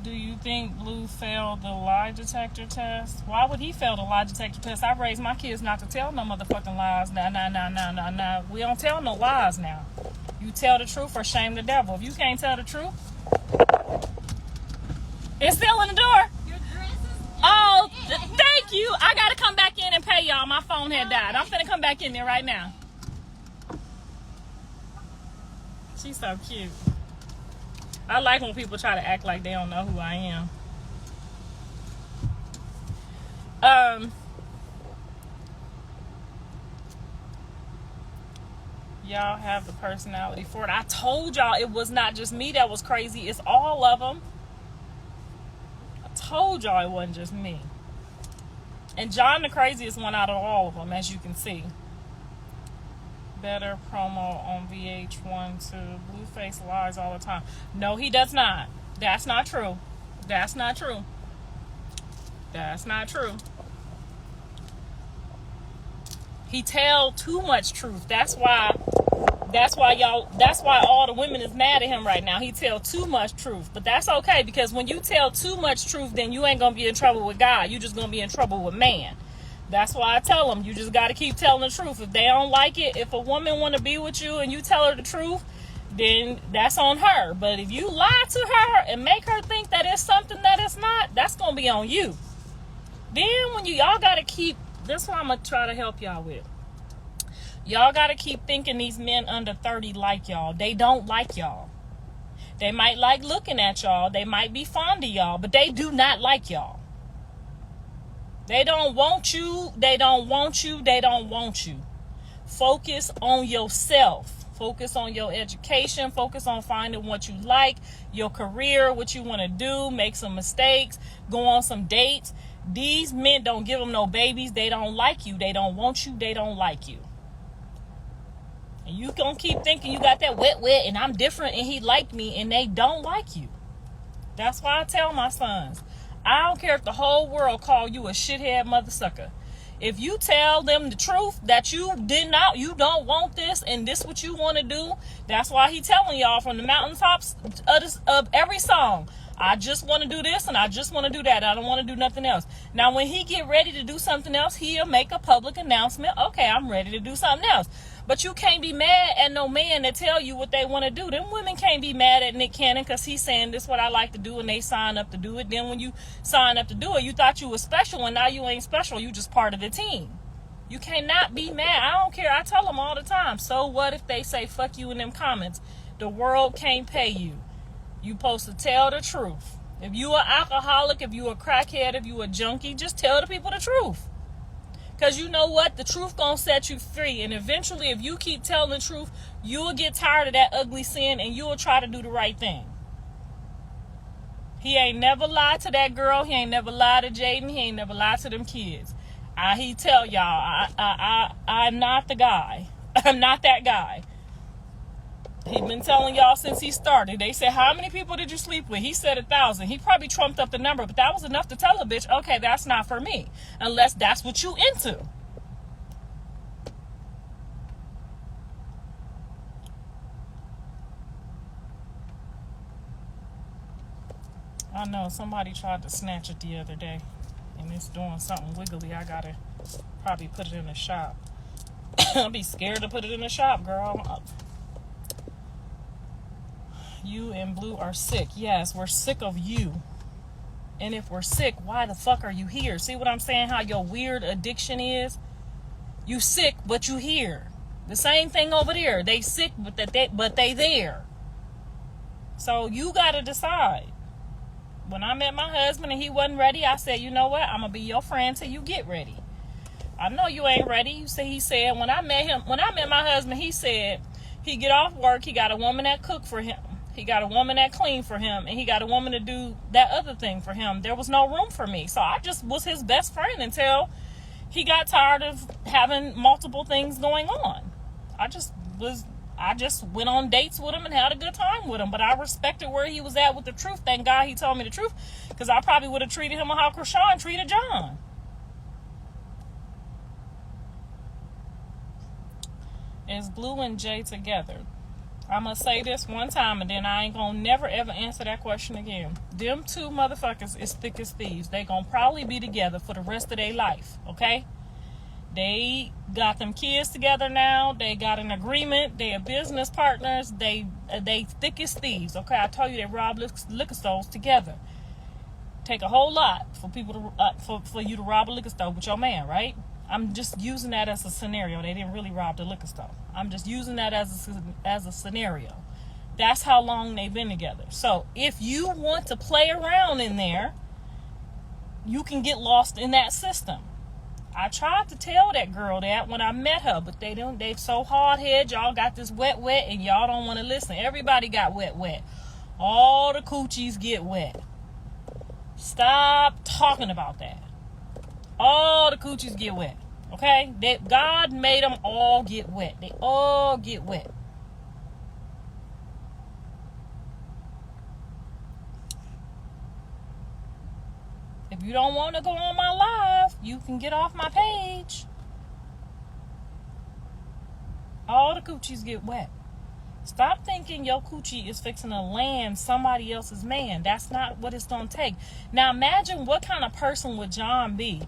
Do you think Blue failed the lie detector test? Why would he fail the lie detector test? I raised my kids not to tell no motherfucking lies. Nah. We don't tell no lies now. You tell the truth or shame the devil. If you can't tell the truth, it's still in the door. Your dress is... Oh, thank you. I gotta come back in and pay y'all. My phone had died. I'm finna come back in there right now. She's so cute. I like when people try to act like they don't know who I am. Y'all have the personality for it. I told y'all it was not just me that was crazy. It's all of them. I told y'all it wasn't just me. And John the craziest one out of all of them, as you can see. Better promo on VH1 too. Blueface lies all the time. No, he does not. That's not true. That's not true. That's not true. He tell too much truth. That's why all the women is mad at him right now. He tell too much truth. But that's okay, because when you tell too much truth, then you ain't gonna be in trouble with God. You just gonna be in trouble with man. That's why I tell them, you just got to keep telling the truth. If they don't like it, if a woman want to be with you and you tell her the truth, then that's on her. But if you lie to her and make her think that it's something that it's not, that's going to be on you. Then when y'all got to keep, this is what I'm going to try to help y'all with. Y'all got to keep thinking these men under 30 like y'all. They don't like y'all. They might like looking at y'all. They might be fond of y'all, but they do not like y'all. They don't want you. They don't want you. They don't want you. Focus on yourself. Focus on your education. Focus on finding what you like, your career, what you want to do, make some mistakes, go on some dates. These men, don't give them no babies. They don't like you. They don't want you. They don't like you. And you gonna keep thinking you got that wet and I'm different and he liked me, and they don't like you. That's why I tell my sons, I don't care if the whole world call you a shithead mother sucker. If you tell them the truth that you don't want this and this what you want to do, that's why he telling y'all from the mountaintops of every song, I just want to do this and I just want to do that. I don't want to do nothing else. Now, when he get ready to do something else, he'll make a public announcement. Okay, I'm ready to do something else. But you can't be mad at no man that tell you what they want to do. Them women can't be mad at Nick Cannon because he's saying this is what I like to do and they sign up to do it. Then when you sign up to do it, you thought you was special and now you ain't special. You just part of the team. You cannot be mad. I don't care. I tell them all the time. So what if they say fuck you in them comments? The world can't pay you. You supposed to tell the truth. If you an alcoholic, if you a crackhead, if you a junkie, just tell the people the truth. Because you know what? The truth gonna set you free. And eventually, if you keep telling the truth, you'll get tired of that ugly sin and you'll try to do the right thing. He ain't never lied to that girl. He ain't never lied to Jaden. He ain't never lied to them kids. He tell y'all, I'm not the guy. I'm not that guy. He been telling y'all since he started. They said, how many people did you sleep with? He said 1,000. He probably trumped up the number, but that was enough to tell a bitch, okay, that's not for me. Unless that's what you into. I know, somebody tried to snatch it the other day. And it's doing something wiggly. I gotta probably put it in the shop. I'll be scared to put it in the shop, girl. You and Blue are sick. Yes, we're sick of you. And if we're sick, why the fuck are you here? See what I'm saying? How your weird addiction is? You sick, but you here. The same thing over there. They sick, but they there. So you gotta decide. When I met my husband and he wasn't ready, I said, you know what? I'm gonna be your friend till you get ready. I know you ain't ready. He said when I met my husband, he said he get off work, he got a woman that cook for him. He got a woman that clean for him, and he got a woman to do that other thing for him. There was no room for me. So I just was his best friend until he got tired of having multiple things going on. I just went on dates with him and had a good time with him. But I respected where he was at with the truth. Thank God he told me the truth, because I probably would have treated him how chrisean treated John. Is Blue and Jay together? I'm going to say this one time and then I ain't going to never ever answer that question again. Them two motherfuckers is thick as thieves. They going to probably be together for the rest of their life, okay? They got them kids together now. They got an agreement. They are business partners. They thick as thieves, okay? I told you they rob liquor stores together. Take a whole lot for people to for you to rob a liquor store with your man, right? I'm just using that as a scenario. They didn't really rob the liquor store. I'm just using that as a scenario. That's how long they've been together. So if you want to play around in there, you can get lost in that system. I tried to tell that girl that when I met her, but they've so hard-headed. Y'all got this wet, and y'all don't want to listen. Everybody got wet. All the coochies get wet. Stop talking about that. All the coochies get wet. Okay? God made them all get wet. They all get wet. If you don't want to go on my live, you can get off my page. All the coochies get wet. Stop thinking your coochie is fixing to land somebody else's man. That's not what it's going to take. Now imagine what kind of person would John be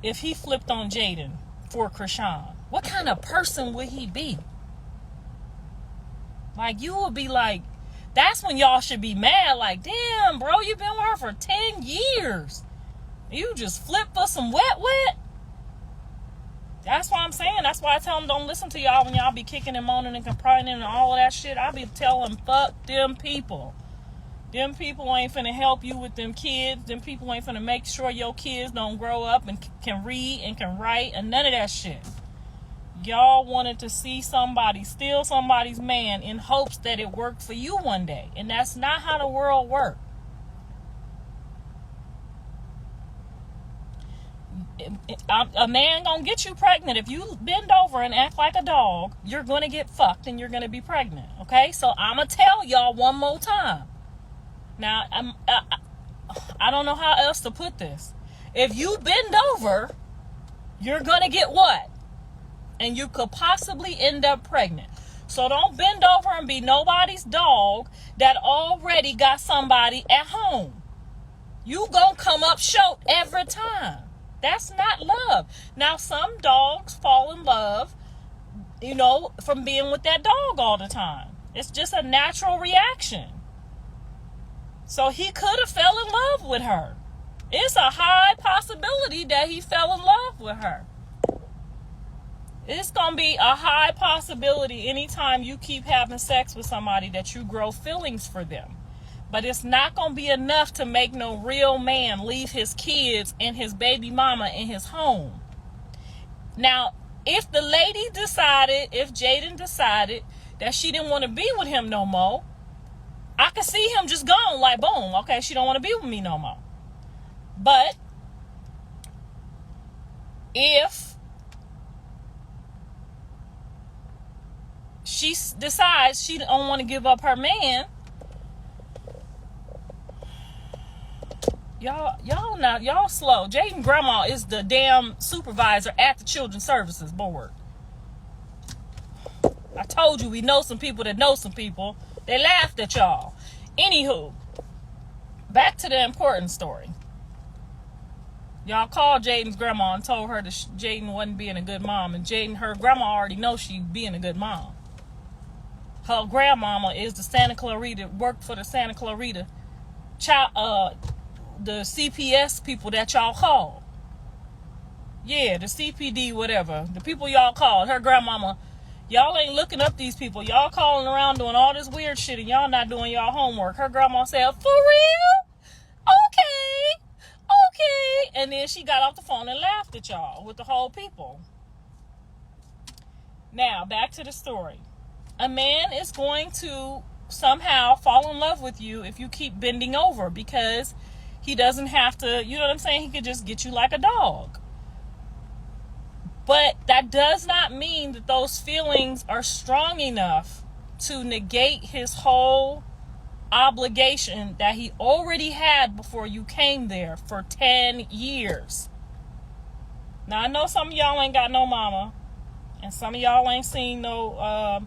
if he flipped on Jaden for chrisean. What kind of person would he be? Like, you would be like, that's when y'all should be mad. Like, damn, bro, you've been with her for 10 years. You just flip for some wet. That's what I'm saying. That's why I tell them don't listen to y'all when y'all be kicking and moaning and complaining and all of that shit. I be telling fuck them people. Them people ain't finna help you with them kids. Them people ain't finna make sure your kids don't grow up and can read and can write and none of that shit. Y'all wanted to see somebody steal somebody's man in hopes that it worked for you one day. And that's not how the world works. A man gonna get you pregnant. If you bend over and act like a dog, you're gonna get fucked and you're gonna be pregnant. Okay, so I'm gonna tell y'all one more time. Now I don't know how else to put this. If you bend over, you're gonna get what? And you could possibly end up pregnant. So don't bend over and be nobody's dog that already got somebody at home. You gonna come up short every time. That's not love. Now, some dogs fall in love, from being with that dog all the time. It's just a natural reaction. So he could have fell in love with her. It's a high possibility that he fell in love with her. It's going to be a high possibility anytime you keep having sex with somebody that you grow feelings for them. But it's not going to be enough to make no real man leave his kids and his baby mama in his home. Now, if Jaden decided that she didn't want to be with him no more, I could see him just gone, like, boom, okay, she don't want to be with me no more. But if she decides she don't want to give up her man, y'all slow. Jaden grandma is the damn supervisor at the Children's Services Board. I told you we know some people that know some people. They laughed at y'all. Anywho, back to the important story. Y'all called Jaden's grandma and told her that Jaden wasn't being a good mom. And her grandma already knows she's being a good mom. Her grandmama is worked for the Santa Clarita the CPS people that y'all call. Yeah, the CPD, whatever. The people y'all called. Her grandmama. Y'all ain't looking up these people. Y'all calling around doing all this weird shit and y'all not doing y'all homework. Her grandma said, for real? Okay. And then she got off the phone and laughed at y'all with the whole people. Now, back to the story. A man is going to somehow fall in love with you if you keep bending over, because he doesn't have to, you know what I'm saying? He could just get you like a dog. But that does not mean that those feelings are strong enough to negate his whole obligation that he already had before you came there for 10 years. Now, I know some of y'all ain't got no mama, and some of y'all ain't seen no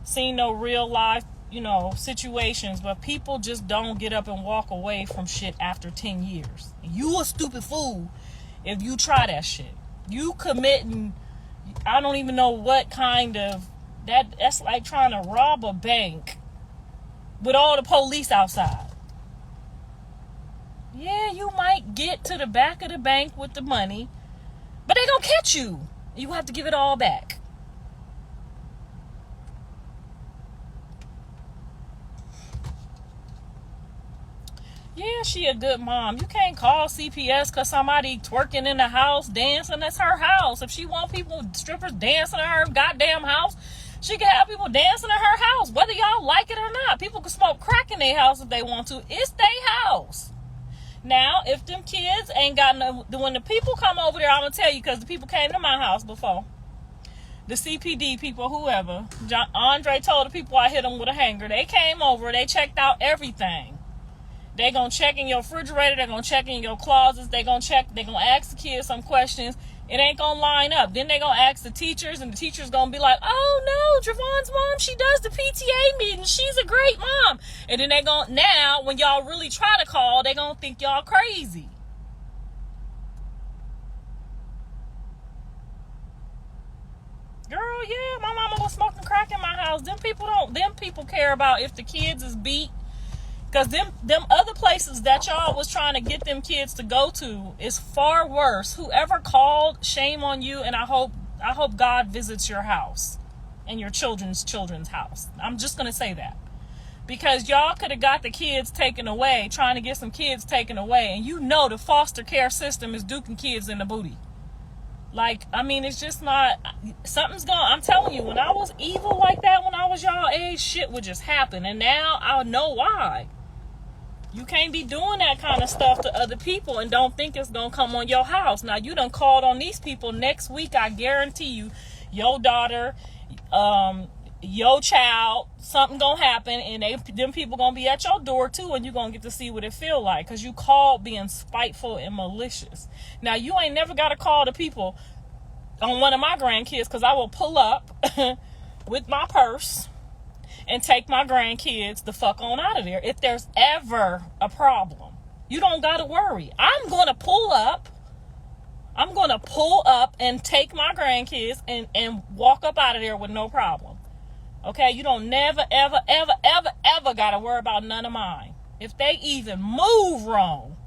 seen no real life, situations, but people just don't get up and walk away from shit after 10 years. You a stupid fool if you try that shit. You committing, I don't even know what kind of, that's like trying to rob a bank with all the police outside. Yeah, you might get to the back of the bank with the money, but they gonna catch you. You have to give it all back. Yeah, she a good mom. You can't call CPS because somebody twerking in the house, dancing. That's her house. If she want people, strippers dancing in her goddamn house, she can have people dancing in her house, whether y'all like it or not. People can smoke crack in their house if they want to. It's their house. Now, if them kids ain't got no, when the people come over there, I'm going to tell you, because the people came to my house before. The CPD people, whoever. Andre told the people I hit them with a hanger. They came over. They checked out everything. They going to check in your refrigerator. They're going to check in your closets. They're going to ask the kids some questions. It ain't going to line up. Then they're going to ask the teachers, and the teacher's going to be like, oh, no, Javon's mom, she does the PTA meeting. She's a great mom. And then now, when y'all really try to call, they're going to think y'all crazy. Girl, yeah, my mama was smoking crack in my house. Them people care about if the kids is beat. Because them other places that y'all was trying to get them kids to go to is far worse. Whoever called, shame on you, and I hope God visits your house and your children's house. I'm just going to say that. Because y'all could have got the kids taken away, trying to get some kids taken away, and the foster care system is duking kids in the booty. Like, I mean, it's just not, something's gone. I'm telling you, when I was evil like that, when I was y'all age, shit would just happen. And now I know why. You can't be doing that kind of stuff to other people and don't think it's going to come on your house. Now, you done called on these people. Next week, I guarantee you, your daughter, your child, something going to happen. And them people going to be at your door, too. And you're going to get to see what it feel like. Because you called being spiteful and malicious. Now, you ain't never got to call the people on one of my grandkids. Because I will pull up with my purse and take my grandkids the fuck on out of there. If there's ever a problem, you don't gotta worry. I'm gonna pull up and take my grandkids and walk up out of there with no problem. Okay, you don't never ever gotta worry about none of mine. If they even move wrong,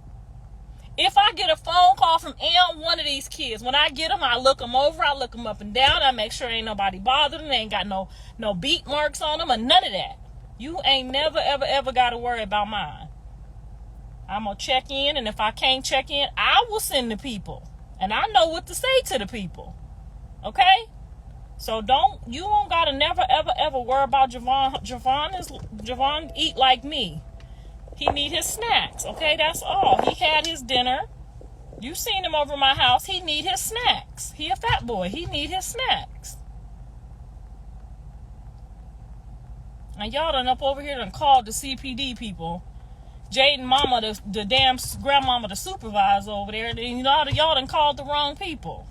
if I get a phone call from one of these kids, when I get them, I look them over, I look them up and down, I make sure ain't nobody bothering them, they ain't got no beat marks on them or none of that. You ain't never, ever got to worry about mine. I'm going to check in, and if I can't check in, I will send the people. And I know what to say to the people. Okay? So you don't got to never, ever worry about Javon. Javon eat like me. He need his snacks, okay? That's all. He had his dinner. You seen him over my house. He need his snacks. He a fat boy. He need his snacks. And y'all done up over here and called the CPD people. Jaden mama, the damn grandmama, the supervisor over there. And y'all done called the wrong people.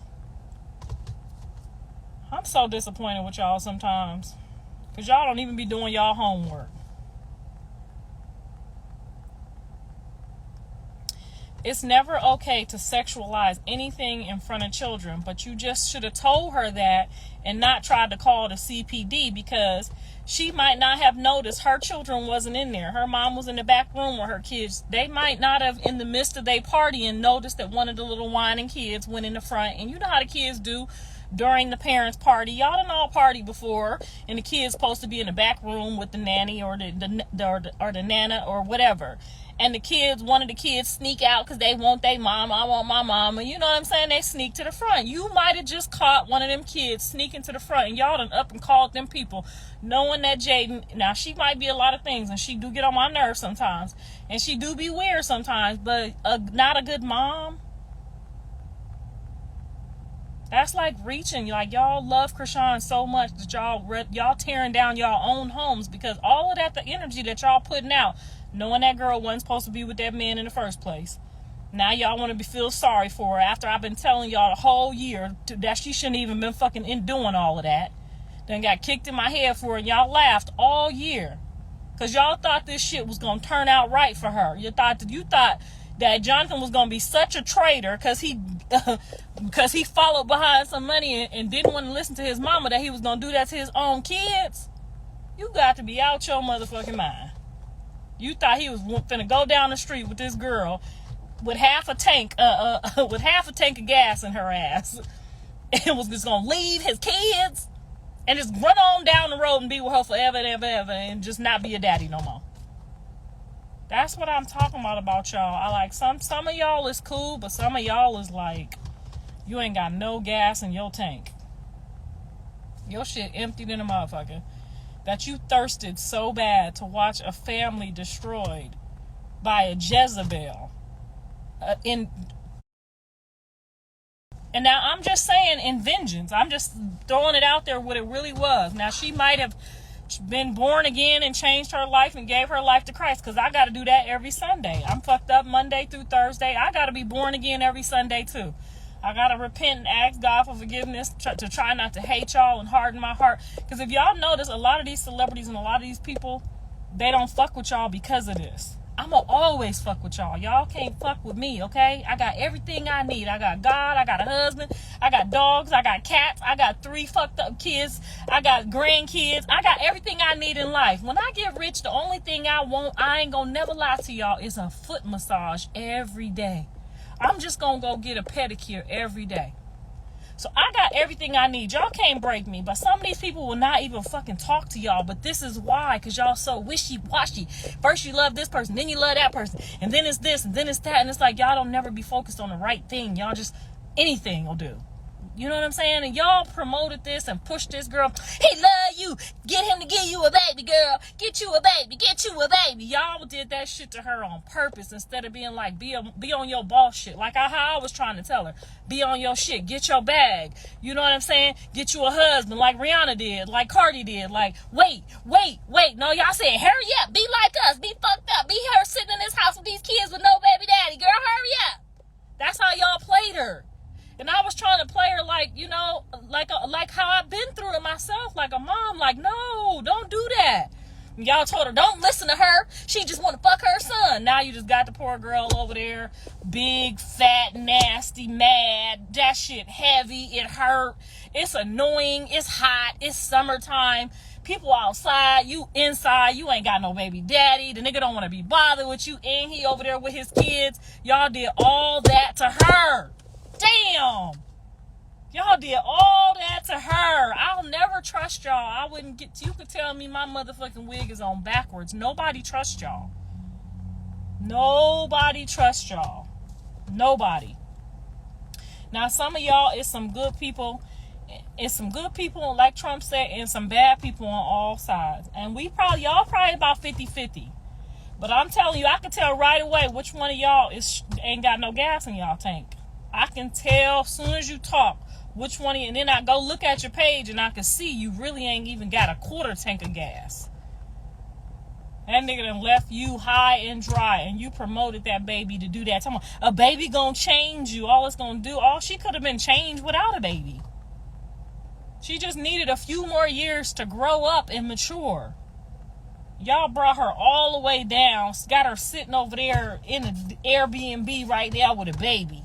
I'm so disappointed with y'all sometimes. Because y'all don't even be doing y'all homework. It's never okay to sexualize anything in front of children, but you just should have told her that and not tried to call the CPD, because she might not have noticed her children wasn't in there. Her mom was in the back room with her kids. They might not have, in the midst of their party, and noticed that one of the little whining kids went in the front. And you know how the kids do during the parents' party. Y'all done all party before, and the kid's supposed to be in the back room with the nanny or the nana or whatever. And one of the kids sneak out because they want their mama. I want my mama. You know what I'm saying? They sneak to the front. You might have just caught one of them kids sneaking to the front, and y'all done up and called them people, knowing that Jaden, now she might be a lot of things, and she do get on my nerves sometimes, and she do be weird sometimes, but not a good mom. That's like reaching. Like, y'all love chrisean so much that y'all tearing down y'all own homes, because all of that, the energy that y'all putting out, knowing that girl wasn't supposed to be with that man in the first place. Now y'all want to feel sorry for her after I've been telling y'all the whole year that she shouldn't even been fucking doing all of that. Then got kicked in my head for it. Y'all laughed all year. Because y'all thought this shit was going to turn out right for her. You thought that Jonathan was going to be such a traitor because he followed behind some money and didn't want to listen to his mama, that he was going to do that to his own kids. You got to be out your motherfucking mind. You thought he was finna go down the street with this girl with half a tank of gas in her ass, and was just gonna leave his kids and just run on down the road and be with her forever and ever, ever, and just not be a daddy no more. That's what I'm talking about y'all. I like some of y'all is cool, but some of y'all is like, you ain't got no gas in your tank. Your shit emptied in a motherfucker. That you thirsted so bad to watch a family destroyed by a Jezebel. And now I'm just saying in vengeance. I'm just throwing it out there what it really was. Now she might have been born again and changed her life and gave her life to Christ, because I got to do that every Sunday. I'm fucked up Monday through Thursday. I got to be born again every Sunday too. I got to repent and ask God for forgiveness to try not to hate y'all and harden my heart. Because if y'all notice, a lot of these celebrities and a lot of these people, they don't fuck with y'all because of this. I'm going to always fuck with y'all. Y'all can't fuck with me, okay? I got everything I need. I got God. I got a husband. I got dogs. I got cats. I got 3 fucked up kids. I got grandkids. I got everything I need in life. When I get rich, the only thing I want, I ain't going to never lie to y'all, is a foot massage every day. I'm just going to go get a pedicure every day. So I got everything I need. Y'all can't break me. But some of these people will not even fucking talk to y'all. But this is why. Because y'all so wishy-washy. First you love this person. Then you love that person. And then it's this. And then it's that. And it's like y'all don't never be focused on the right thing. Y'all just, anything will do. You know what I'm saying? And y'all promoted this and pushed this girl. He love you. Get him to give you a baby, girl. Get you a baby. Get you a baby. Y'all did that shit to her on purpose instead of being like, be on your boss shit. Like how I was trying to tell her. Be on your shit. Get your bag. You know what I'm saying? Get you a husband like Rihanna did. Like Cardi did. Like, wait. No, y'all saying, hurry up. Be like us. Be fucked up. Be her sitting in this house with these kids with no baby daddy. Girl, hurry up. That's how y'all played her. And I was trying to play her like, you know, like how I've been through it myself, like a mom. Like, no, don't do that. And y'all told her, don't listen to her. She just want to fuck her son. Now you just got the poor girl over there, big, fat, nasty, mad. That shit heavy. It hurt. It's annoying. It's hot. It's summertime. People outside. You inside. You ain't got no baby daddy. The nigga don't want to be bothered with you. And he over there with his kids. Y'all did all that to her. Damn. Y'all did all that to her. I'll never trust y'all. I wouldn't get, you could tell me my motherfucking wig is on backwards. Nobody trusts y'all. Nobody trusts y'all. Nobody. Now some of y'all is some good people. It's some good people, like Trump said, and some bad people on all sides. And y'all probably about 50-50. But I'm telling you, I can tell right away which one of y'all ain't got no gas in y'all tank. I can tell as soon as you talk which one of you, and then I go look at your page and I can see you really ain't even got a quarter tank of gas. That nigga done left you high and dry, and you promoted that baby to do that. Tell me, a baby gonna change you. All it's gonna do, she could have been changed without a baby. She just needed a few more years to grow up and mature. Y'all brought her all the way down, got her sitting over there in an Airbnb right now with a baby.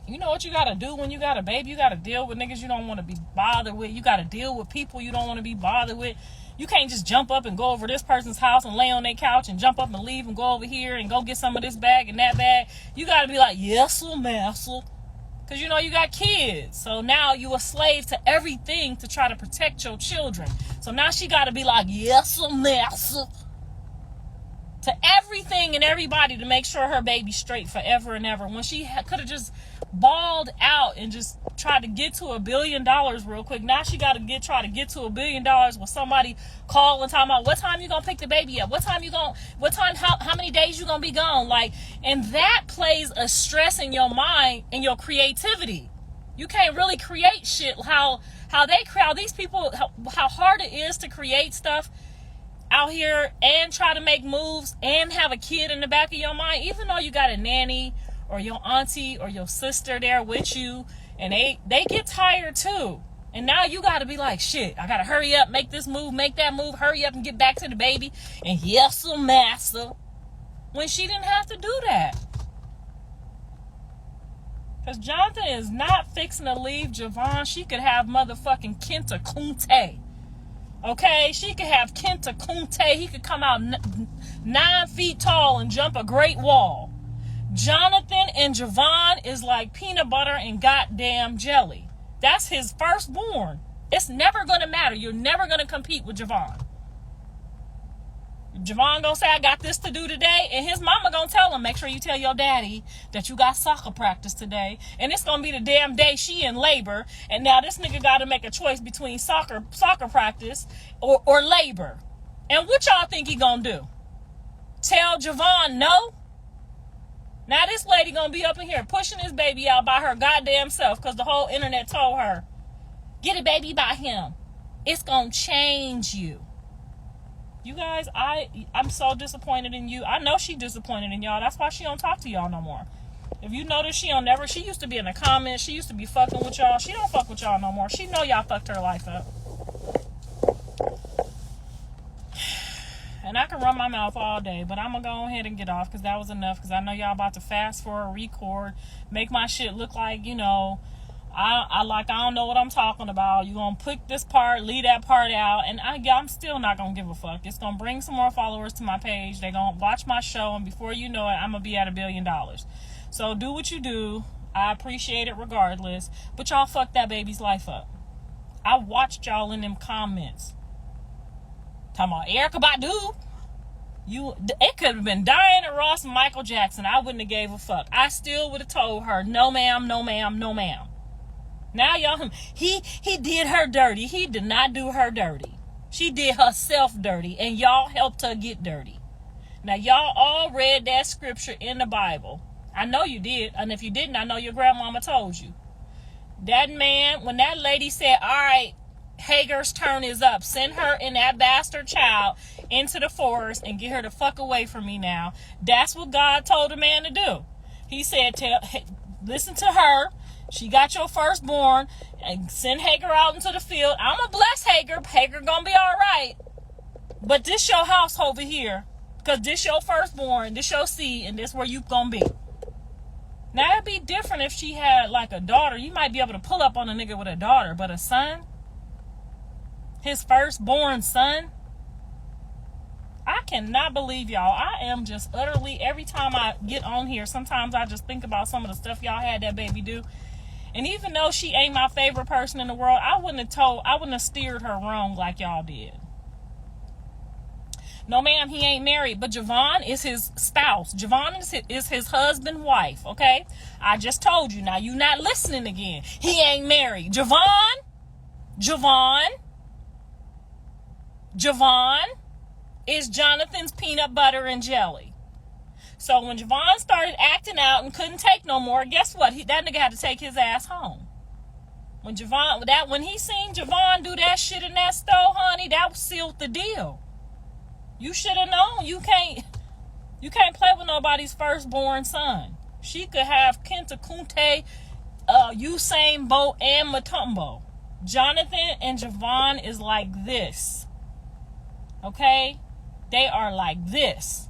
You know what you gotta do when you got a baby? You gotta deal with niggas you don't want to be bothered with. You gotta deal with people you don't want to be bothered with. You can't just jump up and go over this person's house and lay on their couch and jump up and leave and go over here and go get some of this bag and that bag. You gotta be like, yes, massa. Because you know you got kids. So now you a slave to everything to try to protect your children. So now she gotta be like, yes, massa. To everything and everybody to make sure her baby's straight forever and ever. When she could have just balled out and just tried to get to $1 billion real quick. Now she got to try to get to $1 billion with somebody calling talking about what time you gonna pick the baby up? How many days you gonna be gone? Like, and that plays a stress in your mind and your creativity. You can't really create shit how these people, how hard it is to create stuff out here and try to make moves and have a kid in the back of your mind, even though you got a nanny or your auntie or your sister there with you, And they get tired too. And now you got to be like, shit, I got to hurry up, make this move, make that move, hurry up and get back to the baby. And yes, massa. When she didn't have to do that. Because Jonathan is not fixing to leave Javon. She could have motherfucking Kenta Kunte. Okay? She could have Kenta Kunte. He could come out 9 feet tall and jump a great wall. Jonathan and Javon is like peanut butter and goddamn jelly. That's his firstborn. It's never going to matter. You're never going to compete with Javon. Javon gonna say, I got this to do today, and his mama gonna tell him, make sure you tell your daddy that you got soccer practice today, and it's gonna be the damn day she in labor, and now this nigga gotta make a choice between soccer practice or labor. And what y'all think he gonna do? Tell Javon no? Now this lady gonna be up in here pushing this baby out by her goddamn self, because the whole internet told her, get a baby by him. It's gonna change you. You guys, I'm so disappointed in you. I know she disappointed in y'all. That's why she don't talk to y'all no more. If you notice, she used to be in the comments. She used to be fucking with y'all. She don't fuck with y'all no more. She know y'all fucked her life up. And I can run my mouth all day, but I'm going to go ahead and get off because that was enough, because I know y'all about to fast forward, record, make my shit look like, I don't know what I'm talking about. You're going to pick this part, leave that part out, and I'm still not going to give a fuck. It's going to bring some more followers to my page. They're going to watch my show, and before you know it, I'm going to be at $1 billion. So do what you do. I appreciate it regardless, but y'all fucked that baby's life up. I watched y'all in them comments. Talking about Erykah Badu. It could have been Diana Ross and Michael Jackson. I wouldn't have gave a fuck. I still would have told her, no ma'am, no ma'am, no ma'am. Now y'all, he did her dirty. He did not do her dirty. She did herself dirty, and y'all helped her get dirty. Now y'all all read that scripture in the Bible. I know you did, and if you didn't, I know your grandmama told you. That man, when that lady said, all right, Hagar's turn is up, send her and that bastard child into the forest and get her the fuck away from me now. That's what God told the man to do. He said, listen to her. She got your firstborn, and send Hagar out into the field. I'm going to bless Hagar. Hagar going to be all right. But this your house over here, because this your firstborn, this your seed, and this where you going to be. Now, it'd be different if she had, like, a daughter. You might be able to pull up on a nigga with a daughter, but a son? His firstborn son? I cannot believe y'all. I am just utterly, every time I get on here, sometimes I just think about some of the stuff y'all had that baby do. And even though she ain't my favorite person in the world, I wouldn't have steered her wrong like y'all did. No, ma'am, he ain't married, but Javon is his spouse. Javon is his husband, wife, okay? I just told you. Now, you not listening again. He ain't married. Javon is Jonathan's peanut butter and jelly. So when Javon started acting out and couldn't take no more, guess what? That nigga had to take his ass home. When he seen Javon do that shit in that stove, honey, that sealed the deal. You should have known. You can't play with nobody's firstborn son. She could have Kenta Kunte, Usain Bolt, and Mutombo. Jonathan and Javon is like this. Okay? They are like this.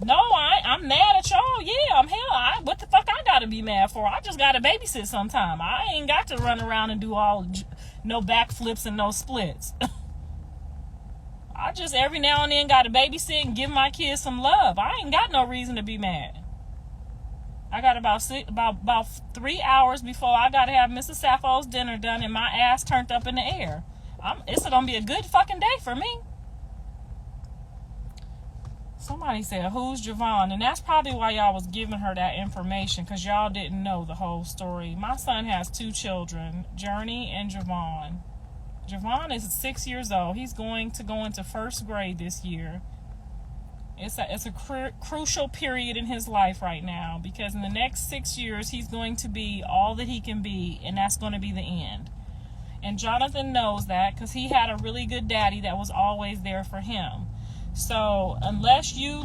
No, I'm mad at y'all. Yeah, what the fuck I gotta be mad for? I just gotta babysit sometime. I ain't got to run around and do no backflips and no splits. I just every now and then gotta babysit and give my kids some love. I ain't got no reason to be mad. I got about 3 hours before I gotta have Mrs. Sappho's dinner done and my ass turned up in the air. It's gonna be a good fucking day for me. Somebody said, who's Javon? And that's probably why y'all was giving her that information, because y'all didn't know the whole story. My son has 2 children, Journey and Javon. Javon is 6 years old. He's going to go into 1st grade this year. It's a crucial period in his life right now, because in the next 6 years, he's going to be all that he can be, and that's going to be the end. And Jonathan knows that, because he had a really good daddy that was always there for him. So unless you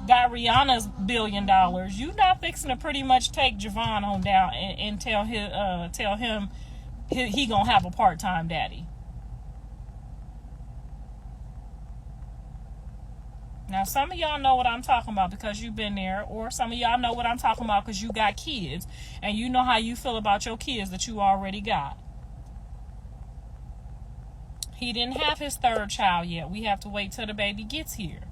got Rihanna's $1 billion. You not fixing to pretty much take Javon on down and tell him he gonna have a part-time daddy. Now, some of y'all know what I'm talking about because you've been there, or some of y'all know what I'm talking about because you got kids, and you know how you feel about your kids that you already got. He didn't have his third child yet. We have to wait till the baby gets here.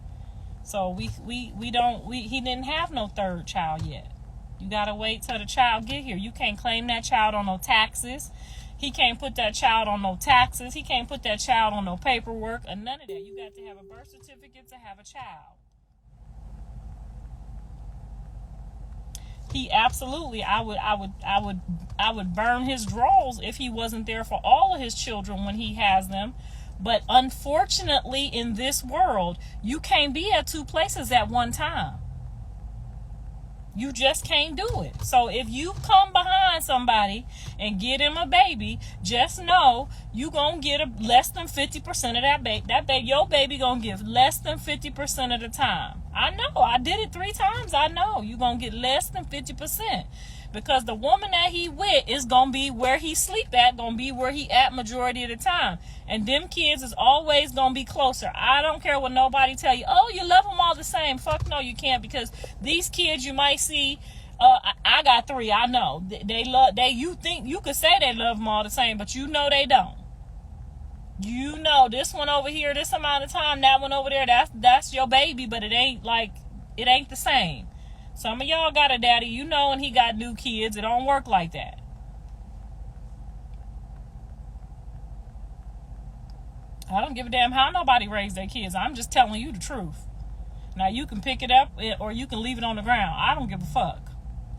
So he didn't have no third child yet. You gotta wait till the child get here. You can't claim that child on no taxes. He can't put that child on no taxes. He can't put that child on no paperwork or none of that. You got to have a birth certificate to have a child. He absolutely, I would burn his drawers if he wasn't there for all of his children when he has them. But unfortunately, in this world, you can't be at two places at one time. You just can't do it. So if you come behind somebody and get him a baby, just know you gonna get less than 50% of that baby. Your baby gonna give less than 50% of the time. I know. I did it 3 times. I know you gonna get less than 50%. Because the woman that he with is going to be where he sleep at, going to be where he at majority of the time. And them kids is always going to be closer. I don't care what nobody tell you. Oh, you love them all the same. Fuck no, you can't. Because these kids you might see, I got 3, I know. You think, you could say they love them all the same, but you know they don't. You know, this one over here, this amount of time, that one over there, that's your baby, but it ain't the same. Some of y'all got a daddy, you know, and he got new kids. It don't work like that. I don't give a damn how nobody raised their kids. I'm just telling you the truth. Now, you can pick it up or you can leave it on the ground. I don't give a fuck.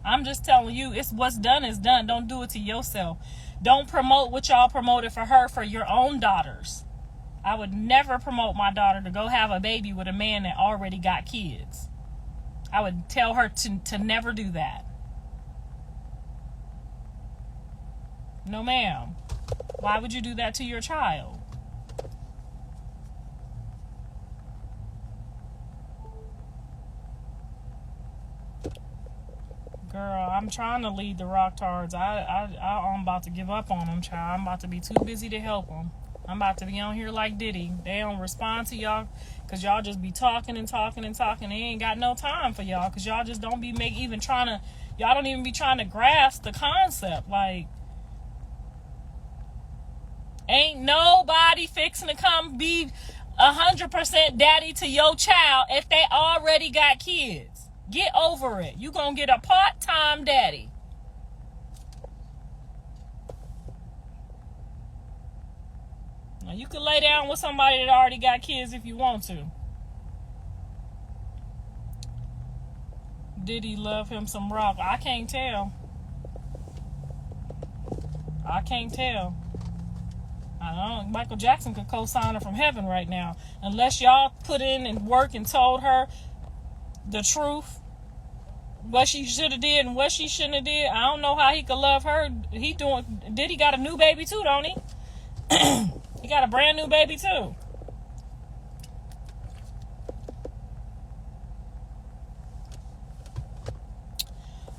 I'm just telling you, it's what's done is done. Don't do it to yourself. Don't promote what y'all promoted for her for your own daughters. I would never promote my daughter to go have a baby with a man that already got kids. I would tell her to never do that. No, ma'am. Why would you do that to your child? Girl, I'm trying to lead the Rocktards. I'm about to give up on them, child. I'm about to be too busy to help them. I'm about to be on here like Diddy. They don't respond to y'all because y'all just be talking and talking and talking. They ain't got no time for y'all because y'all just don't be y'all don't even be trying to grasp the concept. Like, ain't nobody fixing to come be 100% daddy to your child if they already got kids. Get over it. You gonna get a part-time daddy. Now, you can lay down with somebody that already got kids if you want to. Did he love him some rock? I can't tell. I can't tell. I don't know. Michael Jackson could co-sign her from heaven right now. Unless y'all put in and work and told her the truth. What she should have did and what she shouldn't have did. I don't know how he could love her. Diddy got a new baby too, don't he? He got a brand new baby too.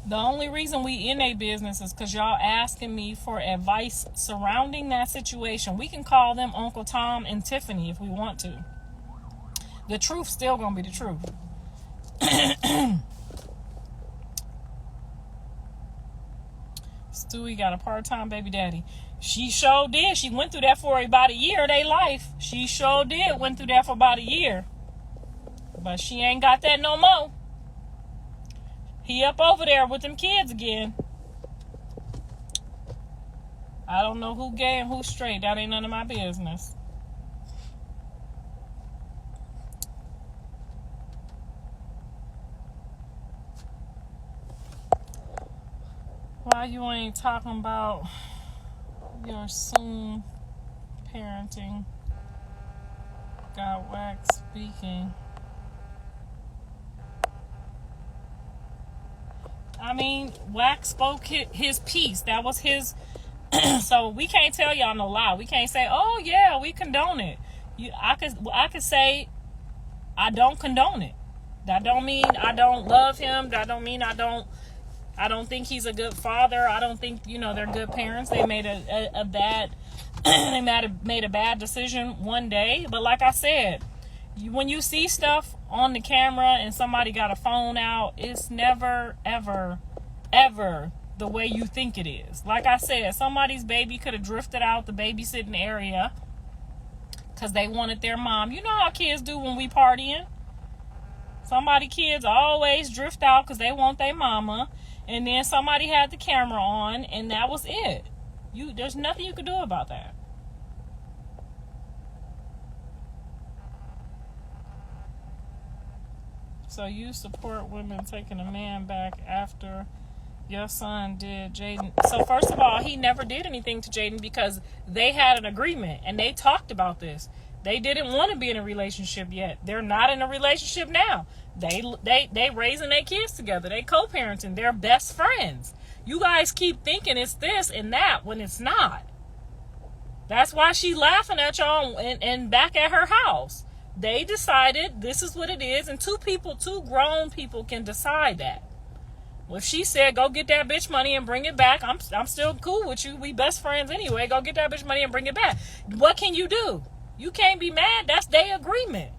The only reason we in a business is because y'all asking me for advice surrounding that situation. We can call them Uncle Tom and Tiffany if we want to. The truth's still gonna be the truth. Stewie got a part-time baby daddy. She sure did. She went through that for about a year of their life. She sure did. Went through that for about a year. But she ain't got that no more. He up over there with them kids again. I don't know who gay and who's straight. That ain't none of my business. Why you ain't talking about your soon parenting? Got wax speaking. I mean, Wax spoke his piece. That was his. So we can't tell y'all no lie. We can't say, "Oh yeah, we condone it." I could say, "I don't condone it." That don't mean I don't love him. That don't mean I don't think he's a good father. I don't think, they're good parents. They made a bad they made a bad decision one day. But like I said, when you see stuff on the camera and somebody got a phone out, it's never, ever, ever the way you think it is. Like I said, somebody's baby could have drifted out the babysitting area because they wanted their mom. You know how kids do when we partying. Somebody kids always drift out because they want their mama. And then somebody had the camera on, and that was it. There's nothing you could do about that. So you support women taking a man back after your son did Jaden. So first of all, he never did anything to Jaden because they had an agreement, and they talked about this. They didn't want to be in a relationship yet. They're not in a relationship now. They raising their kids together. They co-parenting. They're best friends. You guys keep thinking it's this and that when it's not. That's why she laughing at y'all and back at her house. They decided this is what it is, and two grown people can decide that. Well, if she said, go get that bitch money and bring it back, I'm still cool with you. We best friends anyway. Go get that bitch money and bring it back. What can you do? You can't be mad. That's their agreement.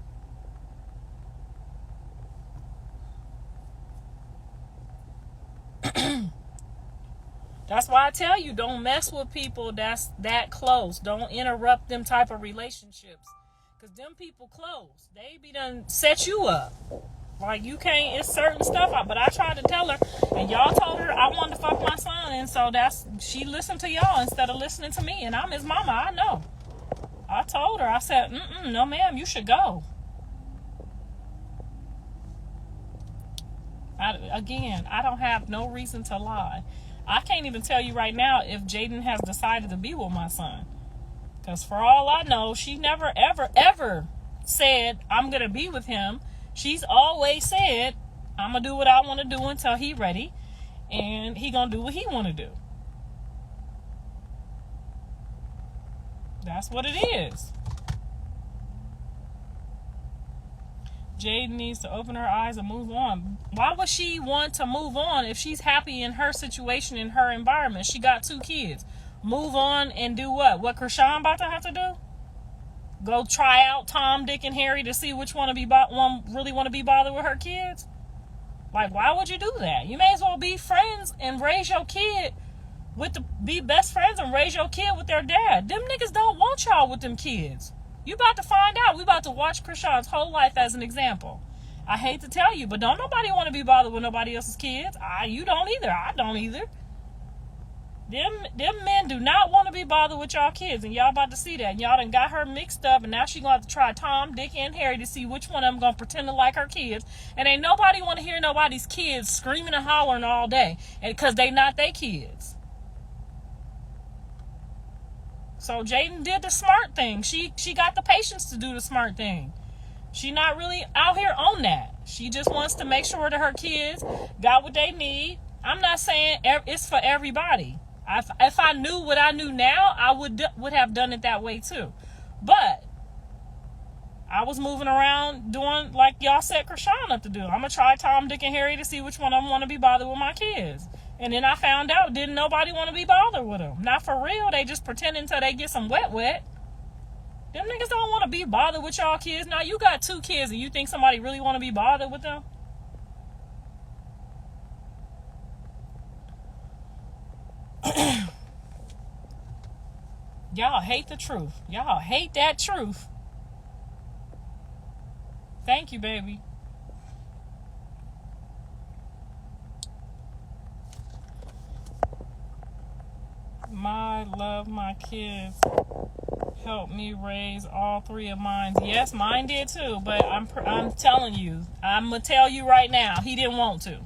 That's why I tell you, don't mess with people that's that close. Don't interrupt them type of relationships. Because them people close. They be done set you up. Like, you can't, it's certain stuff. But I tried to tell her, and y'all told her I wanted to fuck my son. And so she listened to y'all instead of listening to me. And I'm his mama, I know. I told her, I said, no ma'am, you should go. I don't have no reason to lie. I can't even tell you right now if Jaden has decided to be with my son. Because for all I know, she never, ever, ever said, I'm going to be with him. She's always said, I'm going to do what I want to do until he ready. And he going to do what he want to do. That's what it is. Jaden needs to open her eyes and move on. Why would she want to move on if she's happy in her situation, in her environment? She got 2 kids. Move on and do what? What chrisean about to have to do? Go try out Tom, Dick, and Harry to see which one really want to be bothered with her kids? Like, why would you do that? You may as well be friends and raise your kid be best friends and raise your kid with their dad. Them niggas don't want y'all with them kids. You about to find out. We about to watch chrisean's whole life as an example. I hate to tell you, but don't nobody want to be bothered with nobody else's kids. You don't either. I don't either. Them men do not want to be bothered with y'all kids, and y'all about to see that. And y'all done got her mixed up, and now she gonna have to try Tom, Dick, and Harry to see which one of them gonna pretend to like her kids. And ain't nobody want to hear nobody's kids screaming and hollering all day, and because they not their kids. So Jaden did the smart thing. She got the patience to do the smart thing. She not really out here on that. She just wants to make sure that her kids got what they need. I'm not saying it's for everybody. If I knew what I knew now, I would have done it that way too. But I was moving around doing like y'all set chrisean up to do. I'm going to try Tom, Dick, and Harry to see which one of them want to be bothered with my kids. And then I found out didn't nobody want to be bothered with them. Not for real. They just pretend until they get some wet. Them niggas don't want to be bothered with y'all kids. Now you got 2 kids and you think somebody really want to be bothered with them? Y'all hate the truth. Y'all hate that truth. Thank you, baby. Love my kids. Help me raise all 3 of mine. Yes, mine did too, but I'm telling you, I'm gonna tell you right now, he didn't want to.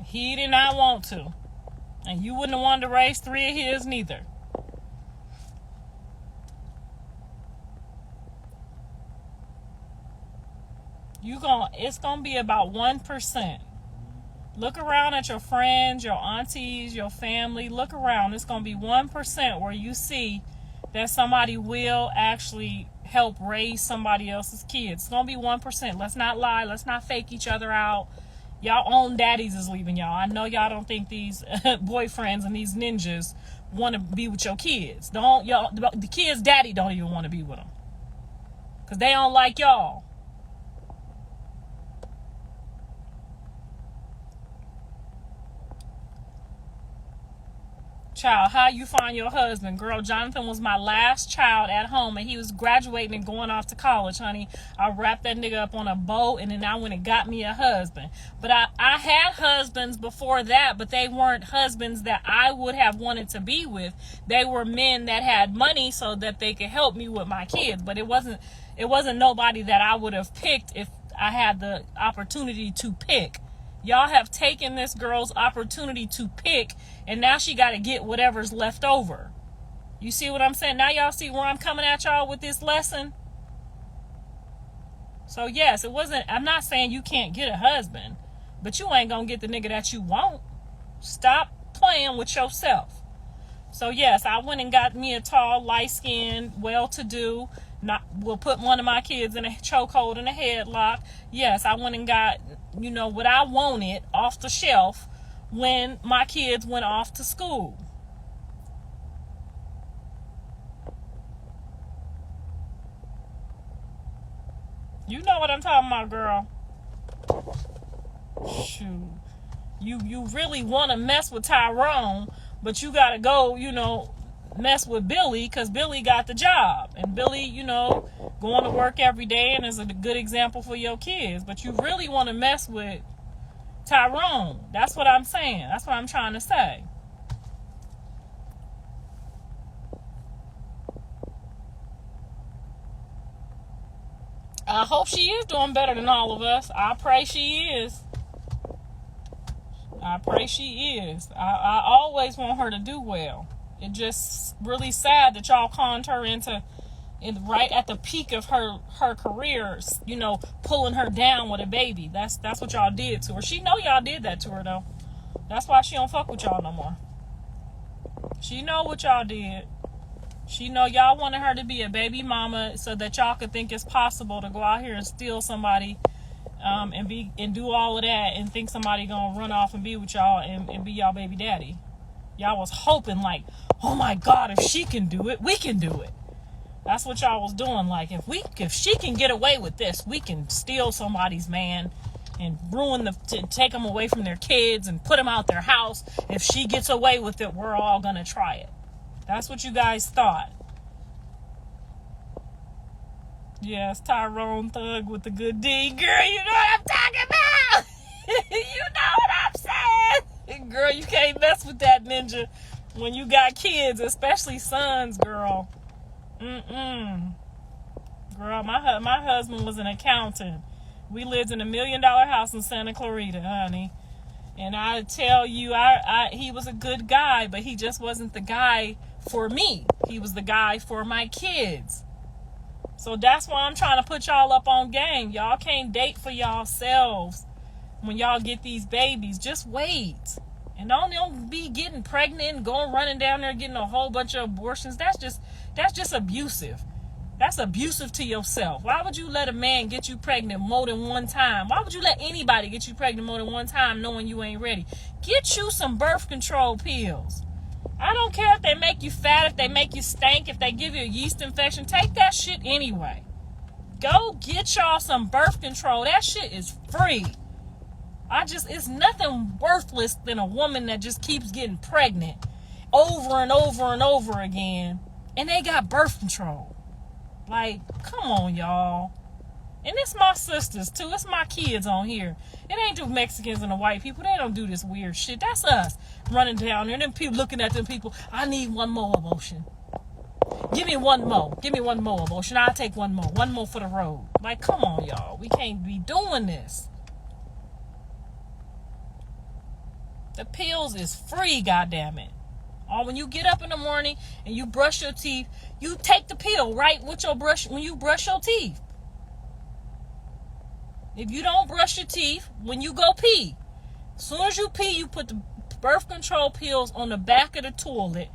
He did not want to. And you wouldn't have wanted to raise 3 of his neither. It's gonna be about 1%. Look around at your friends, your aunties, your family. Look around. It's going to be 1% where you see that somebody will actually help raise somebody else's kids. It's gonna be 1%. Let's not lie. Let's not fake each other out. Y'all own daddies is leaving y'all. I know y'all don't think these boyfriends and these ninjas want to be with your kids. Don't y'all? The kids' daddy don't even want to be with them because they don't like y'all. Child, how you find your husband? Girl, Jonathan was my last child at home, and he was graduating and going off to college, honey. I wrapped that nigga up on a boat, and then I went and got me a husband. But I had husbands before that, but they weren't husbands that I would have wanted to be with. They were men that had money so that they could help me with my kids. But it wasn't nobody that I would have picked if I had the opportunity to pick. Y'all have taken this girl's opportunity to pick, and now she got to get whatever's left over. You see what I'm saying? Now y'all see where I'm coming at y'all with this lesson? So yes, I'm not saying you can't get a husband, but you ain't gonna get the nigga that you want. Stop playing with yourself. So yes, I went and got me a tall, light-skinned, well-to-do, will put one of my kids in a chokehold and a headlock. Yes, I went and got, what I wanted off the shelf when my kids went off to school. You know what I'm talking about, girl. Shoot. You really want to mess with Tyrone, but you got to go, mess with Billy because Billy got the job. And Billy, going to work every day and is a good example for your kids. But you really want to mess with Tyrone. That's what I'm saying. That's what I'm trying to say. I hope she is doing better than all of us. I pray she is. I pray she is. I always want her to do well. It's just really sad that y'all conned her into right at the peak of her career, pulling her down with a baby. That's what y'all did to her. She know y'all did that to her though. That's why she don't fuck with y'all no more. She know what y'all did. She know y'all wanted her to be a baby mama so that y'all could think it's possible to go out here and steal somebody and do all of that and think somebody gonna run off and be with y'all and be y'all baby daddy. Y'all was hoping like, oh my God, if she can do it, we can do it. That's what y'all was doing. Like, if she can get away with this, we can steal somebody's man and take them away from their kids and put them out their house. If she gets away with it, we're all gonna try it. That's what you guys thought. Yes, Tyrone Thug with the good D. Girl, you know what I'm talking about. You know what I'm saying. Girl, you can't mess with that ninja when you got kids, especially sons, girl. Girl, my husband was an accountant. We lived in $1 million house in Santa Clarita, honey. And I tell you, he was a good guy, but he just wasn't the guy for me. He was the guy for my kids. So that's why I'm trying to put y'all up on game. Y'all can't date for yourselves when y'all get these babies. Just wait. And don't be getting pregnant and running down there getting a whole bunch of abortions. That's just abusive. That's abusive to yourself. Why would you let a man get you pregnant more than one time? Why would you let anybody get you pregnant more than one time knowing you ain't ready? Get you some birth control pills. I don't care if they make you fat, if they make you stink, if they give you a yeast infection. Take that shit anyway. Go get y'all some birth control. That shit is free. It's nothing worthless than a woman that just keeps getting pregnant over and over and over again. And they got birth control. Like, come on, y'all. And it's my sisters, too. It's my kids on here. It ain't the Mexicans and the white people. They don't do this weird shit. That's us running down there. And then people looking at them people. I need one more abortion. Give me one more. Give me one more abortion. I'll take one more. One more for the road. Like, come on, y'all. We can't be doing this. The pills is free, goddammit. Or when you get up in the morning and you brush your teeth, you take the pill right with your brush when you brush your teeth. If you don't brush your teeth when you go pee, as soon as you pee, you put the birth control pills on the back of the toilet.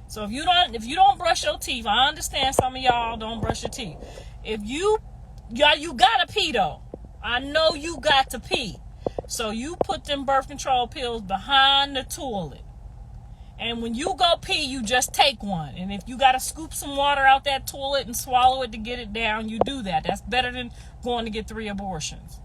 So if you don't brush your teeth, I understand some of y'all don't brush your teeth. If you gotta pee though. I know you got to pee. So you put them birth control pills behind the toilet. And when you go pee, you just take one. And if you got to scoop some water out that toilet and swallow it to get it down, you do that. That's better than going to get 3 abortions.